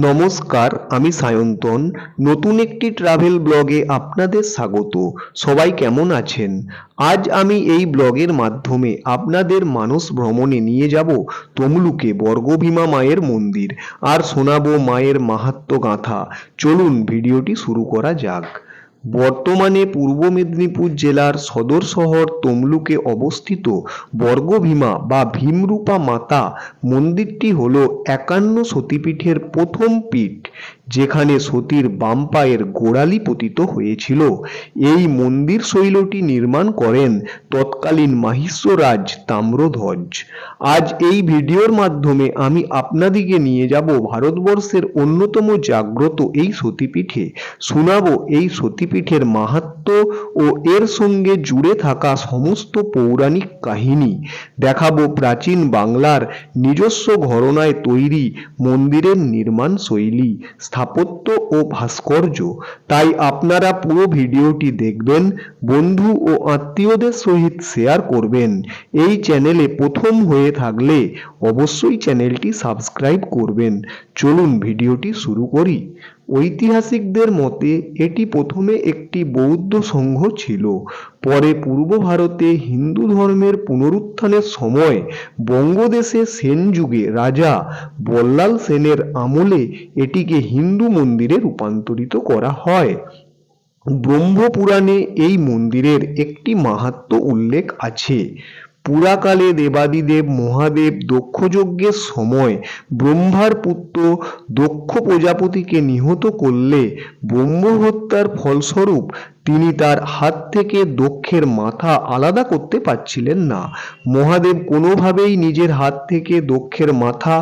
নমস্কার, আমি সায়ন্তন। নতুন একটি ট্রাভেল ব্লগে আপনাদের স্বাগত। সবাই কেমন আছেন? আজ আমি এই ব্লগের মাধ্যমে আপনাদের মানস ভ্রমণে নিয়ে যাব তমলুকে বর্গভীমা মায়ের মন্দির, আর শোনাবো মায়ের মাহাত্ম্য গাথা। চলুন ভিডিওটি শুরু করা যাক। বর্তমানে পূর্ব মেদিনীপুর জেলার সদর শহর তমলুকে অবস্থিত বর্গভীমা বা ভীমরূপা মাতা মন্দিরটি হল ৫১ সতীপীঠের প্রথম পীঠ, যেখানে সতীর বাম পায়ের গোড়ালি পতিত হয়েছিল। এই মন্দির শৈলটি নির্মাণ করেন তৎকালীন মাহিষ্যরাজ তাম্রধ্বজ। আজ এই ভিডিওর মাধ্যমে আমি আপনাদিকে নিয়ে যাব ভারতবর্ষের অন্যতম জাগ্রত এই সতীপীঠে। শোনাবো এই সতীপীঠের মাহাত্ম্য ও এর সঙ্গে জুড়ে থাকা সমস্ত পৌরাণিক কাহিনী। দেখাবো প্রাচীন বাংলার নিজস্ব ঘরানায় তৈরি মন্দিরের নির্মাণ শৈলী, স্থাপত্য ও ভাস্কর্য। তাই আপনারা পুরো ভিডিওটি দেখবেন, বন্ধু ও আত্মীয়দের সহিত শেয়ার করবেন। এই চ্যানেলে প্রথম হয়ে থাকলে অবশ্যই চ্যানেলটি সাবস্ক্রাইব করবেন। চলুন ভিডিওটি শুরু করি। ঐতিহাসিকদের মতে এটি প্রথমে একটি বৌদ্ধ সংঘ ছিল। পরে পূর্ব ভারতে হিন্দু ধর্মের পুনরুত্থানের সময় বঙ্গদেশে সেন যুগে রাজা বল্লাল সেনের আমলে এটিকে হিন্দু মন্দিরে রূপান্তরিত করা হয়। ব্রহ্মপুরাণে এই মন্দিরের একটি মাহাত্ম্য উল্লেখ আছে। পুরাকালে দেবাদিদেব মহাদেব দক্ষযজ্ঞের সময় ব্রহ্মার পুত্র দক্ষ প্রজাপতিকে নিহত করলে ব্রহ্মহত্যার ফলস্বরূপ তিনি তার হাত থেকে দক্ষের মাথা আলাদা করতে পারছিলেন না। মহাদেব কোনোভাবেই নিজের হাত থেকে দক্ষের মাথা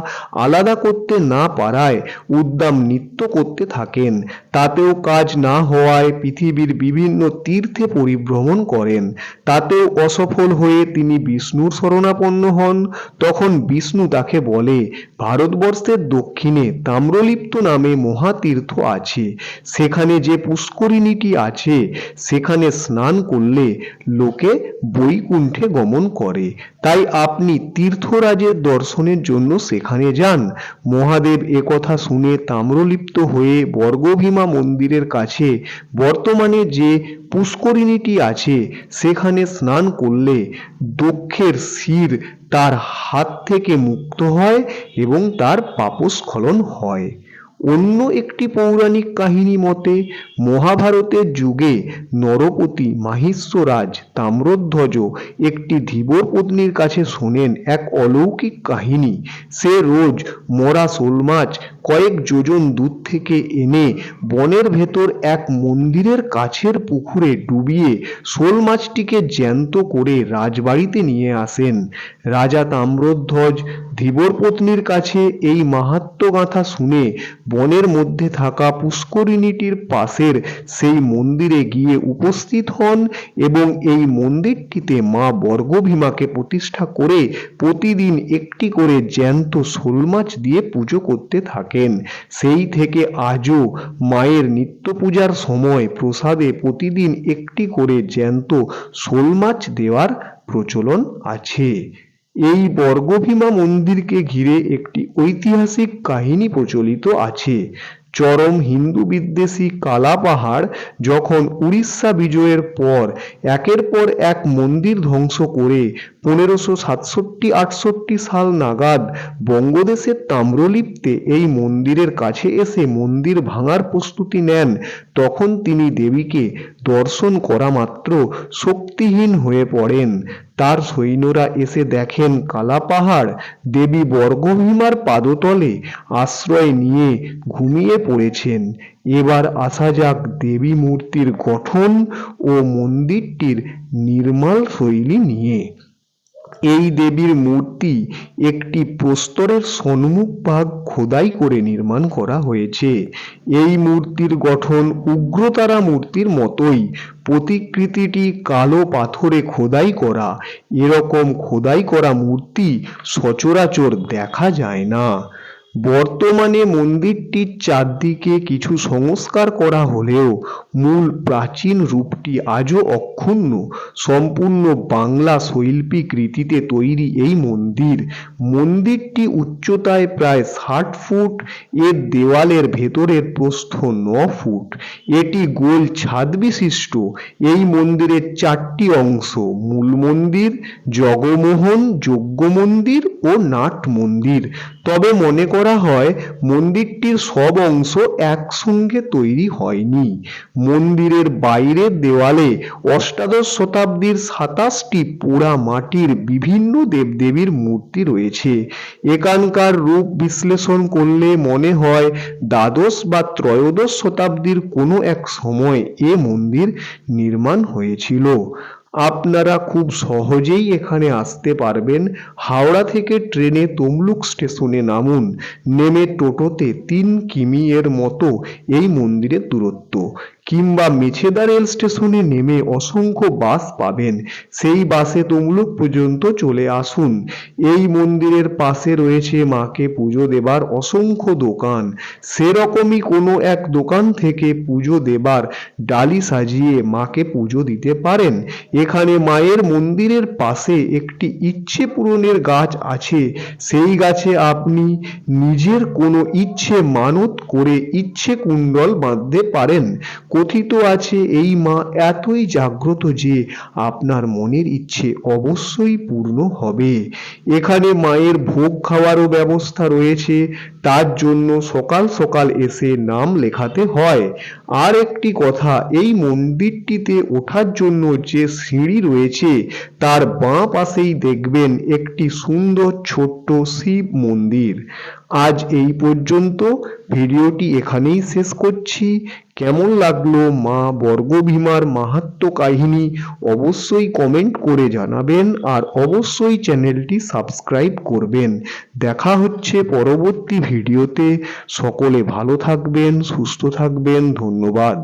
আলাদা করতে না পারায় উদ্দাম নৃত্য করতে থাকেন। তাতেও কাজ না হওয়ায় পৃথিবীর বিভিন্ন তীর্থে পরিভ্রমণ করেন। তাতেও অসফল হয়ে তিনি বিষ্ণুর শরণাপন্ন হন। তখন বিষ্ণু তাকে বলে, ভারতবর্ষের দক্ষিণে তাম্রলিপ্ত নামে মহাতীর্থ আছে, সেখানে যে পুষ্করিণীটি আছে সেখানে স্নান করলে লোকে বৈকুণ্ঠে গমন করে। তাই আপনি তীর্থরাজের দর্শনের জন্য সেখানে যান। মহাদেব একথা শুনে তাম্রলিপ্ত হয়ে বর্গভীমা মন্দিরের কাছে বর্তমানে যে পুষ্করিণীটি আছে সেখানে স্নান করলে দক্ষের শির তার হাত থেকে মুক্ত হয় এবং তার পাপস্খলন হয়। অন্য একটি পৌরাণিক কাহিনী মতে মহাভারতের যুগে নরপতি মাহিষ্যরাজ তাম্রধ্বজ একটি ধীবর পত্নীর কাছে শোনেন এক অলৌকিক কাহিনী। সে রোজ মরা শোল মাছ কয়েক যোজন দূর থেকে এনে বনের ভেতর এক মন্দিরের কাছের পুকুরে ডুবিয়ে শোল মাছটিকে জ্যান্ত করে রাজবাড়িতে নিয়ে আসেন। রাজা তাম্রধ্বজ ধীবর পত্নীর কাছে এই মাহাত্ম্য গাথা শুনে বনের মধ্যে থাকা পুষ্করিণীটির পাশের সেই মন্দিরে গিয়ে উপস্থিত হন এবং এই মন্দিরটিতে মা বর্গভীমাকে প্রতিষ্ঠা করে প্রতিদিন একটি করে জ্যান্ত শোল মাছ দিয়ে পুজো করতে থাকেন। সেই থেকে আজও মায়ের নিত্য পূজার সময় প্রসাদে প্রতিদিন একটি করে জ্যান্ত শোল মাছ দেওয়ার প্রচলন আছে। এই বর্গভীমা মন্দিরকে ঘিরে একটি ঐতিহাসিক কাহিনী প্রচলিত আছে। চরম হিন্দু বিদ্বেষী কালাপাহাড় যখন উড়িষ্যা বিজয়ের পর একের পর এক মন্দির ধ্বংস করে 1567-68 সাল নাগাদ বঙ্গদেশের তাম্রলিপ্তে এই মন্দিরের কাছে এসে মন্দির ভাঙার প্রস্তুতি নেন, তখন তিনি দেবীকে দর্শন করা মাত্র শক্তিহীন হয়ে পড়েন। তার সৈন্যরা এসে দেখেন কালাপাহাড় দেবী বর্গভীমার পাদতলে আশ্রয় নিয়ে ঘুমিয়ে পড়েছেন। এবার আসা যাক দেবী মূর্তির গঠন ও মন্দিরটির নির্মাণ শৈলী নিয়ে। এই দেবীর মূর্তি একটি প্রস্তরের সম্মুখ ভাগ খোদাই করে নির্মাণ করা হয়েছে। এই মূর্তির গঠন উগ্রতারা মূর্তির মতোই। প্রতিকৃতিটি কালো পাথরে খোদাই করা। এরকম খোদাই করা মূর্তি সচরাচর দেখা যায় না। বর্তমানে মন্দিরটির চারদিকে কিছু সংস্কার করা হলেও মূল প্রাচীন রূপটি আজও অক্ষুণ্ণ। সম্পূর্ণ বাংলা শৈল্পিক রীতিতে তৈরি এই মন্দিরটি উচ্চতায় প্রায় 60 ফুট। এর দেওয়ালের ভেতরের প্রস্থ 9 ফুট। এটি গোল ছাদ বিশিষ্ট। এই মন্দিরের 4টি অংশ: মূল মন্দির, জগমোহন, যজ্ঞ মন্দির ও নাট মন্দির। তবে মনে করা হয় মন্দিরটির সব অংশ একসঙ্গে তৈরি হয়নি। মন্দিরের বাইরের দেওয়ালে অষ্টাদশ শতাব্দীর 27টি পোড়া মাটির বিভিন্ন দেবদেবীর মূর্তি রয়েছে। এখানকার রূপ বিশ্লেষণ করলে মনে হয় দ্বাদশ বা ত্রয়োদশ শতাব্দীর কোনো এক সময় এ মন্দির নির্মাণ হয়েছিল। আপনারা খুব সহজেই এখানে আসতে পারবেন। হাওড়া থেকে ট্রেনে তমলুক স্টেশনে নামুন, নেমে টোটোতে 3 কিমি এর মতো এই মন্দিরের দূরত্ব, কিংবা মেছেদা রেল স্টেশনে নেমে অসংখ্য বাস পাবেন। সেই বাসে তমলুক পর্যন্ত চলে আসুন। এই মন্দিরের পাশে রয়েছে মাকে পুজো দেবার অসংখ্য দোকান। সেরকমই কোনো এক দোকান থেকে পুজো দেবার ডালি সাজিয়ে মাকে পুজো দিতে পারেন। এখানে মায়ের মন্দিরের পাশে একটি ইচ্ছে পূরণের গাছ আছে। সেই গাছে আপনি নিজের কোনো ইচ্ছে মানত করে ইচ্ছে কুণ্ডল বাঁধতে পারেন। কথিত আছে এই মা এতই জাগ্রত যে আপনার মনের ইচ্ছে অবশ্যই পূর্ণ হবে। এখানে মায়ের ভোগ খাওয়ারও ব্যবস্থা রয়েছে। তার জন্য সকাল সকাল এসে নাম লেখাতে হয়। আর একটি কথা, এই মন্দিরটিতে ওঠার জন্য যে সিঁড়ি রয়েছে তার বাঁ পাশেই দেখবেন একটি সুন্দর ছোট্ট শিব মন্দির। আজ এই পর্যন্ত। ভিডিওটি এখানেই শেষ করছি। কেমন লাগলো মা বর্গভীমার মাহাত্ম্য কাহিনী অবশ্যই কমেন্ট করে জানাবেন, আর অবশ্যই চ্যানেলটি সাবস্ক্রাইব করবেন। দেখা হচ্ছে পরবর্তী ভিডিওতে। সকলে ভালো থাকবেন, সুস্থ থাকবেন। ধন্যবাদ।